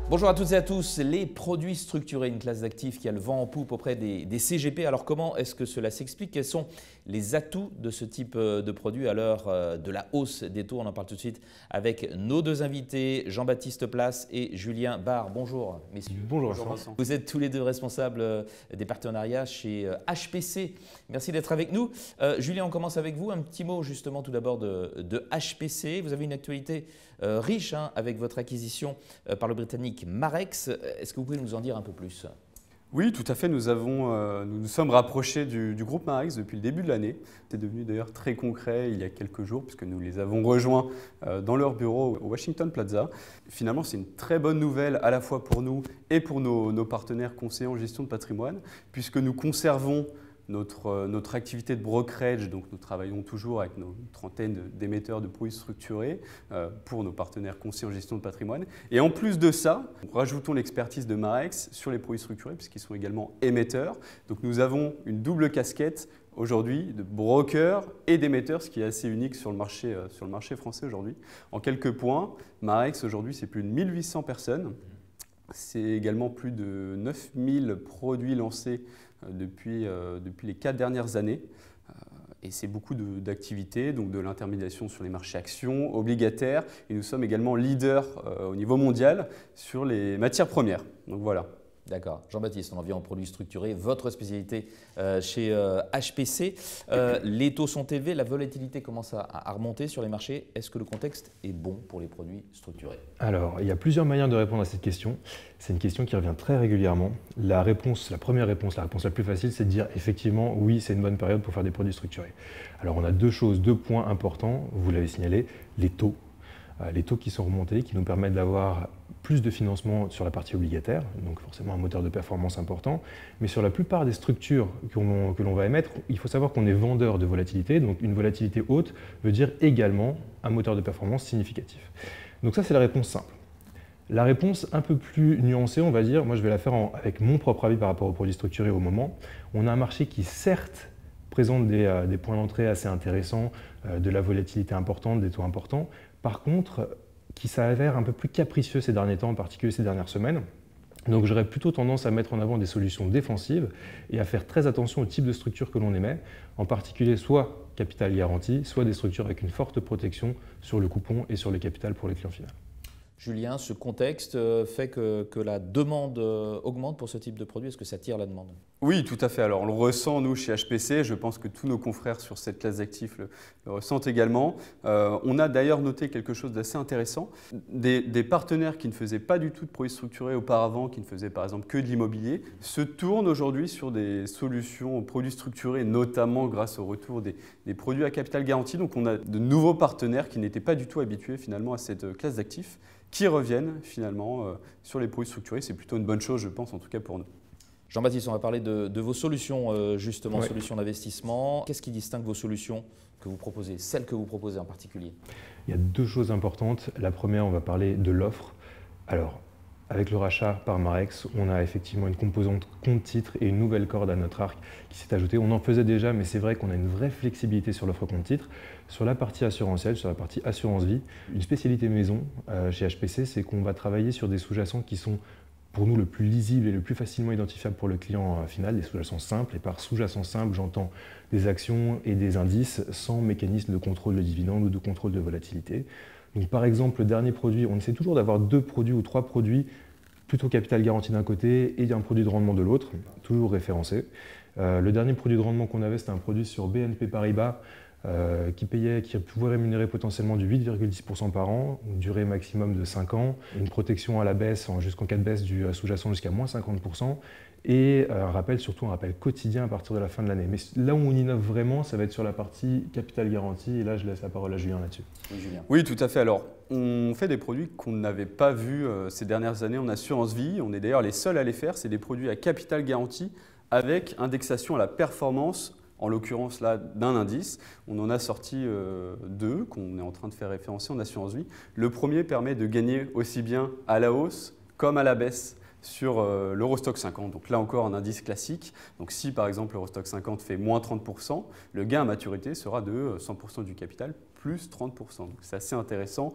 Bonjour à toutes et à tous. Les produits structurés, une classe d'actifs qui a le vent en poupe auprès des CGP. Alors comment est-ce que cela s'explique? Quels sont les atouts de ce type de produit à l'heure de la hausse des taux? On en parle tout de suite avec nos deux invités, Jean-Baptiste Place et Julien Barre. Bonjour messieurs. Bonjour Vincent. Vous êtes tous les deux responsables des partenariats chez HPC. Merci d'être avec nous. Julien, on commence avec vous. Un petit mot justement tout d'abord de HPC. Vous avez une actualité riche avec votre acquisition par le Britannique Marex. Est-ce que vous pouvez nous en dire un peu plus? Oui, tout à fait. Nous nous sommes rapprochés du groupe Marex depuis le début de l'année. C'est devenu d'ailleurs très concret il y a quelques jours puisque nous les avons rejoints dans leur bureau au Washington Plaza. Finalement, c'est une très bonne nouvelle à la fois pour nous et pour nos partenaires conseillers en gestion de patrimoine puisque nous conservons notre activité de brokerage, donc nous travaillons toujours avec nos trentaine d'émetteurs de produits structurés pour nos partenaires conseillers en gestion de patrimoine. Et en plus de ça, nous rajoutons l'expertise de Marex sur les produits structurés puisqu'ils sont également émetteurs. Donc nous avons une double casquette aujourd'hui de broker et d'émetteur, ce qui est assez unique sur le marché français aujourd'hui. En quelques points, Marex aujourd'hui c'est plus de 1800 personnes. C'est également plus de 9000 produits lancés depuis les 4 dernières années. Et c'est beaucoup d'activités, donc de l'intermédiation sur les marchés actions, obligataires. Et nous sommes également leaders au niveau mondial sur les matières premières. Donc voilà. D'accord. Jean-Baptiste, on en vient aux produits structurés. Votre spécialité chez HPC. Les taux sont élevés, la volatilité commence à remonter sur les marchés. Est-ce que le contexte est bon pour les produits structurés? Alors, il y a plusieurs manières de répondre à cette question. C'est une question qui revient très régulièrement. La première réponse, la réponse la plus facile, c'est de dire effectivement, oui, c'est une bonne période pour faire des produits structurés. Alors, on a deux points importants, vous l'avez signalé, les taux. Les taux qui sont remontés, qui nous permettent d'avoir plus de financement sur la partie obligataire, donc forcément un moteur de performance important. Mais sur la plupart des structures que l'on va émettre, il faut savoir qu'on est vendeur de volatilité. Donc une volatilité haute veut dire également un moteur de performance significatif. Donc ça, c'est la réponse simple. La réponse un peu plus nuancée, on va dire, moi je vais la faire avec mon propre avis par rapport aux produits structurés au moment. On a un marché qui certes présente des points d'entrée assez intéressants, de la volatilité importante, des taux importants. Par contre, qui s'avère un peu plus capricieux ces derniers temps, en particulier ces dernières semaines. Donc j'aurais plutôt tendance à mettre en avant des solutions défensives et à faire très attention au type de structure que l'on émet, en particulier soit capital garanti, soit des structures avec une forte protection sur le coupon et sur le capital pour les clients finaux. Julien, ce contexte fait que la demande augmente pour ce type de produit. Est-ce que ça tire la demande? Oui, tout à fait. Alors, on le ressent, nous, chez HPC. Je pense que tous nos confrères sur cette classe d'actifs le ressentent également. On a d'ailleurs noté quelque chose d'assez intéressant. Des partenaires qui ne faisaient pas du tout de produits structurés auparavant, qui ne faisaient par exemple que de l'immobilier, se tournent aujourd'hui sur des solutions produits structurés, notamment grâce au retour des produits à capital garanti. Donc, on a de nouveaux partenaires qui n'étaient pas du tout habitués finalement à cette classe d'actifs, qui reviennent finalement sur les produits structurés. C'est plutôt une bonne chose, je pense, en tout cas pour nous. Jean-Baptiste, on va parler de vos solutions, justement, Ouais. Solutions d'investissement. Qu'est-ce qui distingue vos solutions que vous proposez, celles que vous proposez en particulier? Il y a deux choses importantes. La première, on va parler de l'offre. Alors, avec le rachat par Marex, on a effectivement une composante compte-titre et une nouvelle corde à notre arc qui s'est ajoutée. On en faisait déjà, mais c'est vrai qu'on a une vraie flexibilité sur l'offre compte-titre. Sur la partie assurantielle, sur la partie assurance-vie, une spécialité maison chez HPC, c'est qu'on va travailler sur des sous-jacents qui sont pour nous le plus lisible et le plus facilement identifiable pour le client final, des sous-jacents simples. Et par sous-jacents simples, j'entends des actions et des indices sans mécanisme de contrôle de dividende ou de contrôle de volatilité. Donc, par exemple, le dernier produit, on essaie toujours d'avoir 2 produits ou 3 produits, plutôt capital garanti d'un côté et un produit de rendement de l'autre, toujours référencé. Le dernier produit de rendement qu'on avait, c'était un produit sur BNP Paribas qui pouvait rémunérer potentiellement du 8,10% par an, une durée maximum de 5 ans, une protection à la baisse jusqu'en cas de baisse du sous-jacent jusqu'à moins 50%, et surtout un rappel quotidien à partir de la fin de l'année. Mais là où on innove vraiment, ça va être sur la partie capital garanti, et là je laisse la parole à Julien là-dessus. Oui, Julien. Oui, tout à fait. Alors, on fait des produits qu'on n'avait pas vus ces dernières années en assurance vie. On est d'ailleurs les seuls à les faire. C'est des produits à capital garanti avec indexation à la performance, en l'occurrence là d'un indice. On en a sorti 2 qu'on est en train de faire référencer en assurance vie. Le premier permet de gagner aussi bien à la hausse comme à la baisse sur l'Eurostoxx 50. Donc là encore un indice classique. Donc si par exemple l'Eurostoxx 50 fait moins 30%, le gain à maturité sera de 100% du capital plus 30%. Donc c'est assez intéressant,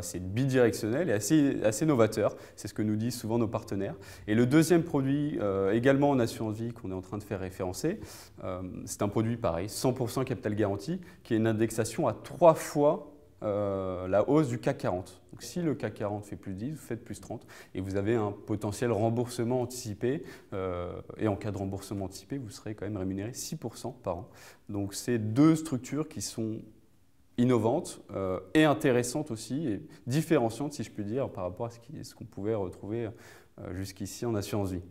c'est bidirectionnel et assez novateur. C'est ce que nous disent souvent nos partenaires. Et le deuxième produit, également en assurance vie, qu'on est en train de faire référencer, c'est un produit pareil, 100% capital garanti, qui est une indexation à 3 fois la hausse du CAC 40. Donc si le CAC 40 fait plus 10, vous faites plus 30 et vous avez un potentiel remboursement anticipé. Et en cas de remboursement anticipé, vous serez quand même rémunéré 6% par an. Donc c'est deux structures qui sont innovantes et intéressantes aussi, et différenciantes si je puis dire, par rapport à ce qu'on pouvait retrouver jusqu'ici en assurance vie.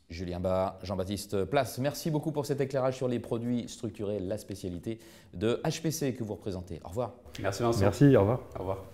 Julien Bas, Jean-Baptiste Place, merci beaucoup pour cet éclairage sur les produits structurés, la spécialité de HPC que vous représentez. Au revoir. Merci Vincent. Merci, au revoir. Au revoir.